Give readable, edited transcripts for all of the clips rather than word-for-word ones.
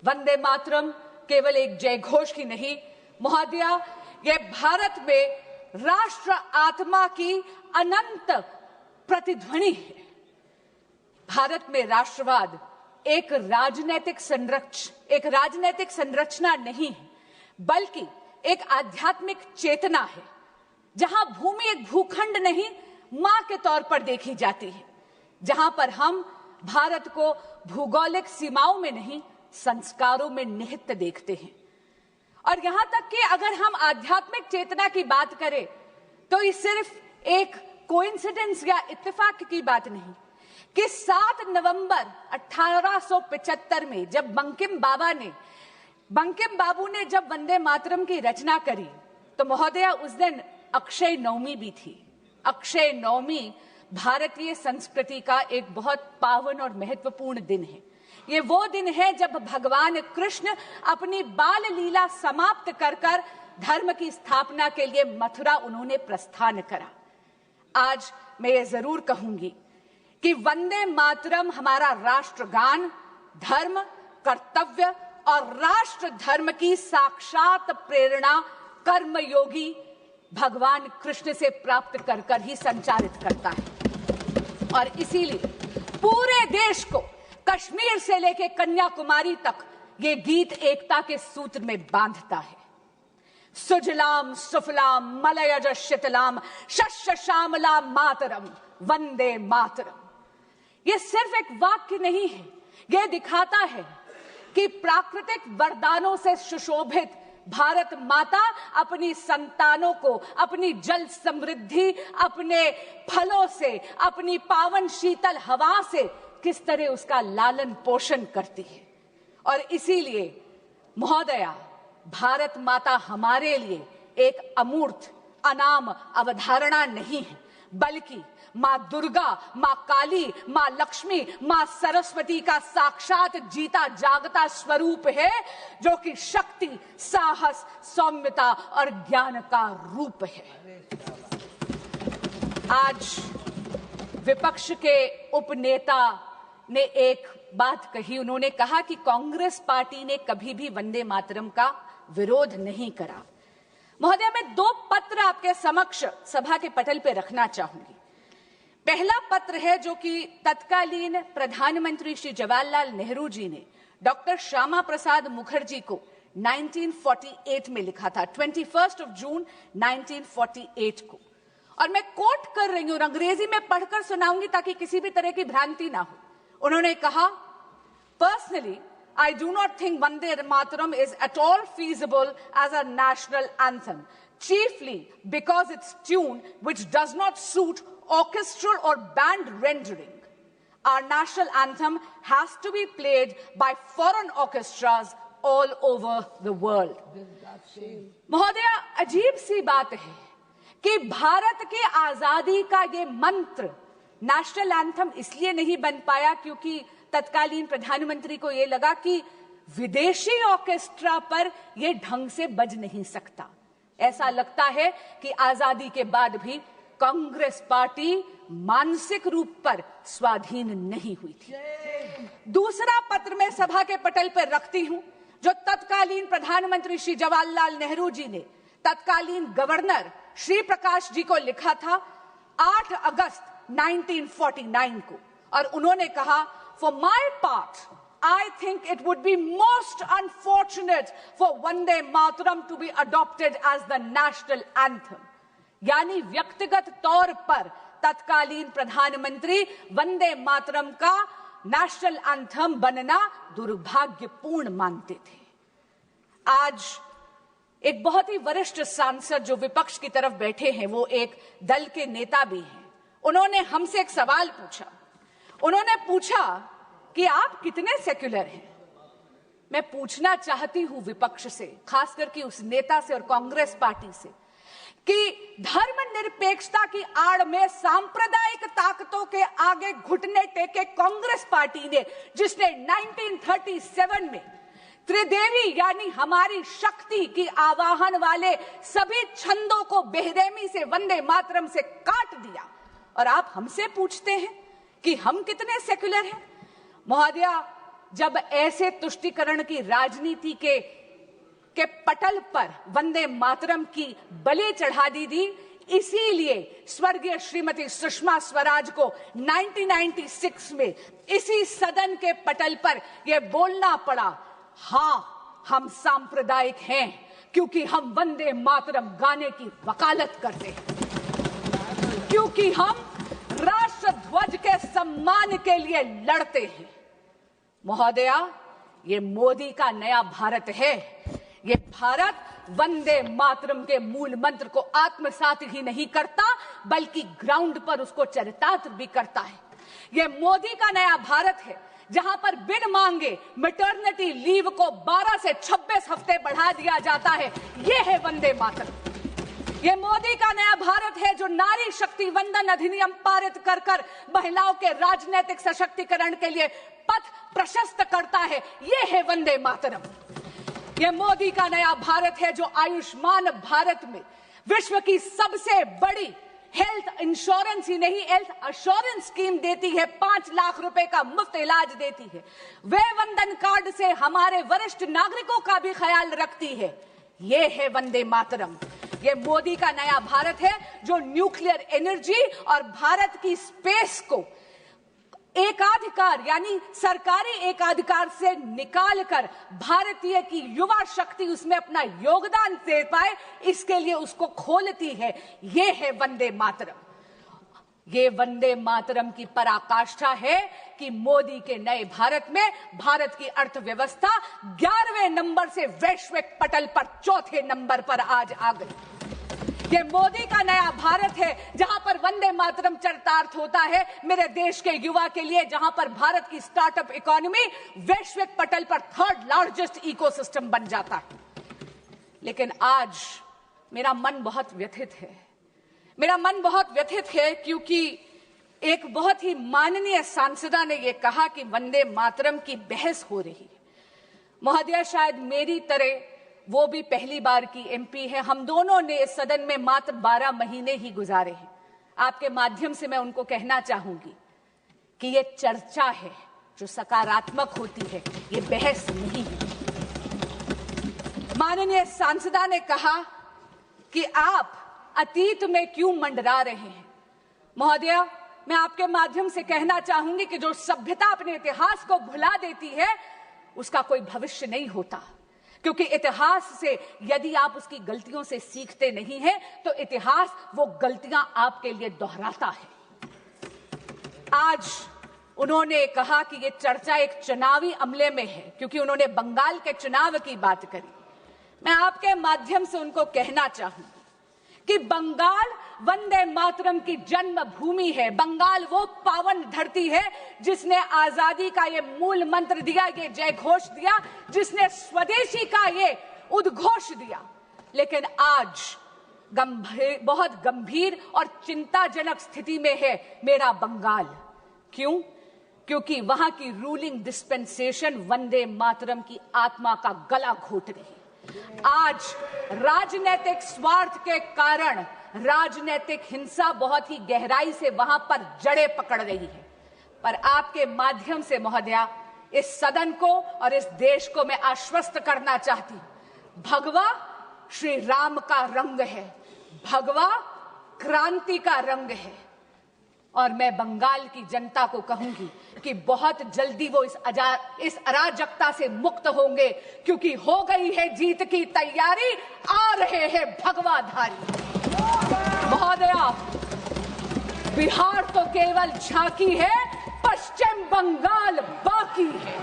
वंदे मातरम केवल एक जय घोष ही नहीं महोदया, ये भारत में राष्ट्र आत्मा की अनंत प्रतिध्वनि है। भारत में राष्ट्रवाद एक राजनैतिक संरचना नहीं है, बल्कि एक आध्यात्मिक चेतना है, जहां भूमि एक भूखंड नहीं मां के तौर पर देखी जाती है, जहां पर हम भारत को भौगोलिक सीमाओं में नहीं संस्कारों में निहित देखते हैं। और यहां तक कि अगर हम आध्यात्मिक चेतना की बात करें तो ये सिर्फ एक कोइंसिडेंस या इत्तेफाक की बात नहीं कि 7 नवंबर 1875 में जब बंकिम बाबू ने जब वंदे मातरम की रचना करी तो महोदया उस दिन अक्षय नवमी भी थी। अक्षय नवमी भारतीय संस्कृति का एक बहुत पावन और महत्वपूर्ण दिन है। ये वो दिन है जब भगवान कृष्ण अपनी बाल लीला समाप्त कर धर्म की स्थापना के लिए मथुरा उन्होंने प्रस्थान करा। आज मैं ये जरूर कहूंगी कि वंदे मातरम हमारा राष्ट्रगान, धर्म, कर्तव्य और राष्ट्र धर्म की साक्षात प्रेरणा कर्मयोगी भगवान कृष्ण से प्राप्त कर ही संचालित करता है। और इसीलिए पूरे देश को कश्मीर से लेकर कन्याकुमारी तक ये गीत एकता के सूत्र में बांधता है। सुजलाम सुफलाम मलयज शीतलाम शस्य श्यामलाम मातरम वंदे मातरम। ये सिर्फ एक वाक्य नहीं है, यह दिखाता है कि प्राकृतिक वरदानों से सुशोभित भारत माता अपनी संतानों को अपनी जल समृद्धि, अपने फलों से, अपनी पावन शीतल हवा से किस तरह उसका लालन पोषण करती है। और इसीलिए महोदया, भारत माता हमारे लिए एक अमूर्त अनाम अवधारणा नहीं है, बल्कि मां दुर्गा, मां काली, मां लक्ष्मी, मां सरस्वती का साक्षात जीता जागता स्वरूप है, जो कि शक्ति, साहस, सौम्यता और ज्ञान का रूप है। आज विपक्ष के उपनेता ने एक बात कही, उन्होंने कहा कि कांग्रेस पार्टी ने कभी भी वंदे मातरम का विरोध नहीं करा। महोदय, मैं 2 पत्र आपके समक्ष सभा के पटल पर रखना चाहूंगी। पहला पत्र है जो कि तत्कालीन प्रधानमंत्री श्री जवाहरलाल नेहरू जी ने डॉक्टर श्यामा प्रसाद मुखर्जी को 1948 में लिखा था, 21 जून 1948 को। और मैं कोट कर रही हूं, अंग्रेजी में पढ़कर सुनाऊंगी ताकि किसी भी तरह की भ्रांति ना हो। उन्होंने कहा, personally I do not think Vande Mataram is at all feasible as a national anthem, chiefly because its tune, which does not suit orchestral or band rendering. Our national anthem has to be played by foreign orchestras all over the world. महोदया, अजीब सी बात है कि भारत की आजादी का ये मंत्र नेशनल एंथम इसलिए नहीं बन पाया क्योंकि तत्कालीन प्रधानमंत्री को यह लगा कि विदेशी ऑर्केस्ट्रा पर यह ढंग से बज नहीं सकता। ऐसा लगता है कि आजादी के बाद भी कांग्रेस पार्टी मानसिक रूप पर स्वाधीन नहीं हुई थी। दूसरा पत्र मैं सभा के पटल पर रखती हूं, जो तत्कालीन प्रधानमंत्री श्री जवाहरलाल नेहरू जी ने तत्कालीन गवर्नर श्री प्रकाश जी को लिखा था 8 अगस्त 1949 को। और उन्होंने कहा, For my part, I think it would be most unfortunate for Vande Mataram to be adopted as the national anthem. यानी व्यक्तिगत तौर पर तत्कालीन प्रधानमंत्री वंदे मातरम का नेशनल एंथम बनना दुर्भाग्यपूर्ण मानते थे। आज एक बहुत ही वरिष्ठ सांसद जो विपक्ष की तरफ बैठे हैं, वो एक दल के नेता भी हैं। उन्होंने हमसे एक सवाल पूछा। उन्होंने पूछा कि आप कितने सेक्युलर हैं। मैं पूछना चाहती हूं विपक्ष से, खास करके उस नेता से और कांग्रेस पार्टी से, कि धर्मनिरपेक्षता की आड़ में सांप्रदायिक ताकतों के आगे घुटने टेके कांग्रेस पार्टी ने, जिसने 1937 में त्रिदेवी यानी हमारी शक्ति की आवाहन वाले सभी छंदों को बेरहमी से वंदे मातरम से काट दिया, और आप हमसे पूछते हैं कि हम कितने सेक्युलर हैं। महोदया, जब ऐसे तुष्टीकरण की राजनीति के पटल पर वंदे मातरम की बलि चढ़ा दी थी, इसीलिए स्वर्गीय श्रीमती सुषमा स्वराज को 1996 में इसी सदन के पटल पर यह बोलना पड़ा, हाँ हम सांप्रदायिक हैं क्योंकि हम वंदे मातरम गाने की वकालत करते हैं, क्योंकि हम राष्ट्र ध्वज के सम्मान के लिए लड़ते हैं। महोदया, ये मोदी का नया भारत है। ये भारत वंदे मातरम के मूल मंत्र को आत्मसात ही नहीं करता, बल्कि ग्राउंड पर उसको चरितार्थ भी करता है। ये मोदी का नया भारत है, जहां पर बिन मांगे मैटरनिटी लीव को 12 से 26 हफ्ते बढ़ा दिया जाता है। ये है वंदे मातरम। ये मोदी का नया भारत है जो नारी शक्ति वंदन अधिनियम पारित कर कर महिलाओं के राजनीतिक सशक्तिकरण के लिए पथ प्रशस्त करता है। ये है वंदे मातरम। ये मोदी का नया भारत है जो आयुष्मान भारत में विश्व की सबसे बड़ी हेल्थ इंश्योरेंस ही नहीं, हेल्थ अश्योरेंस स्कीम देती है। 5 लाख रुपए का मुफ्त इलाज देती है। वे वंदन कार्ड से हमारे वरिष्ठ नागरिकों का भी ख्याल रखती है। ये है वंदे मातरम। ये मोदी का नया भारत है जो न्यूक्लियर एनर्जी और भारत की स्पेस को एकाधिकार यानी सरकारी एकाधिकार से निकालकर भारतीय की युवा शक्ति उसमें अपना योगदान दे पाए, इसके लिए उसको खोलती है। ये है वंदे मातरम। ये वंदे मातरम की पराकाष्ठा है कि मोदी के नए भारत में भारत की अर्थव्यवस्था 11वें नंबर से वैश्विक पटल पर 4थे नंबर पर आज आ गई। ये मोदी का नया भारत है जहां पर वंदे मातरम चरितार्थ होता है मेरे देश के युवा के लिए, जहां पर भारत की स्टार्टअप इकोनॉमी वैश्विक पटल पर 3rd लार्जेस्ट इकोसिस्टम बन जाता है। लेकिन आज मेरा मन बहुत व्यथित है। मेरा मन बहुत व्यथित है क्योंकि एक बहुत ही माननीय सांसदा ने यह कहा कि वंदे मातरम की बहस हो रही है। महोदय, शायद मेरी तरह वो भी पहली बार की एमपी है। हम दोनों ने इस सदन में मात्र 12 महीने ही गुजारे हैं। आपके माध्यम से मैं उनको कहना चाहूंगी कि ये चर्चा है जो सकारात्मक होती है, ये बहस नहीं है। माननीय सांसदा ने कहा कि आप अतीत में क्यों मंडरा रहे हैं। महोदय, मैं आपके माध्यम से कहना चाहूंगी कि जो सभ्यता अपने इतिहास को भुला देती है उसका कोई भविष्य नहीं होता, क्योंकि इतिहास से यदि आप उसकी गलतियों से सीखते नहीं हैं तो इतिहास वो गलतियां आपके लिए दोहराता है। आज उन्होंने कहा कि ये चर्चा एक चुनावी अमले में है क्योंकि उन्होंने बंगाल के चुनाव की बात करी। मैं आपके माध्यम से उनको कहना चाहूं कि बंगाल वंदे मातरम की जन्मभूमि है। बंगाल वो पावन धरती है जिसने आजादी का ये मूल मंत्र दिया, ये जय घोष दिया, जिसने स्वदेशी का ये उद्घोष दिया। लेकिन आज बहुत गंभीर और चिंताजनक स्थिति में है मेरा बंगाल। क्यों? क्योंकि वहां की रूलिंग डिस्पेंसेशन वंदे मातरम की आत्मा का गला घोट रही है। आज राजनीतिक स्वार्थ के कारण राजनीतिक हिंसा बहुत ही गहराई से वहां पर जड़ें पकड़ रही है। पर आपके माध्यम से महोदया इस सदन को और इस देश को मैं आश्वस्त करना चाहती हूं, भगवा श्री राम का रंग है, भगवा क्रांति का रंग है। और मैं बंगाल की जनता को कहूंगी कि बहुत जल्दी वो इस अराजकता से मुक्त होंगे, क्योंकि हो गई है जीत की तैयारी, आ रहे हैं भगवाधारी। महोदया, बिहार तो केवल झांकी है, पश्चिम बंगाल बाकी है।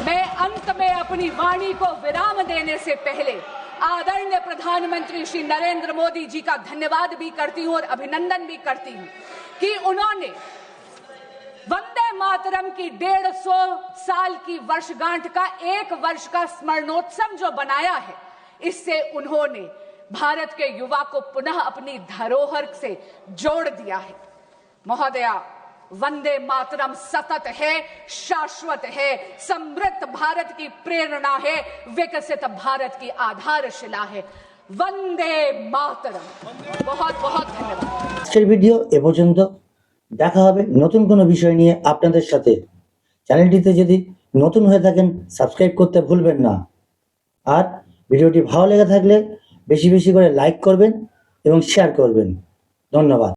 मैं अंत में अपनी वाणी को विराम देने से पहले आदरणीय प्रधानमंत्री श्री नरेंद्र मोदी जी का धन्यवाद भी करती हूं और अभिनंदन भी करती हूं कि उन्होंने वंदे मातरम की 150 साल की वर्षगांठ का 1 वर्ष का स्मरणोत्सव जो बनाया है, इससे उन्होंने भारत के युवा को पुनः अपनी धरोहर से जोड़ दिया है। महोदया, वंदे मातरम सतत है, शाश्वत है, समृद्ध भारत की प्रेरणा है, विकसित भारत की आधारशिला है। वंदे मातरम। बहुत बहुत धन्यवाद। आजकेर भिडियो ए पर्यन्त। দেখা হবে নতুন কোনো বিষয় নিয়ে আপনাদের সাথে। চ্যানেলটিতে যদি নতুন হয়ে থাকেন সাবস্ক্রাইব করতে ভুলবেন না। আর ভিডিওটি ভালো লেগে থাকলে বেশি বেশি করে লাইক করবেন এবং শেয়ার করবেন। ধন্যবাদ।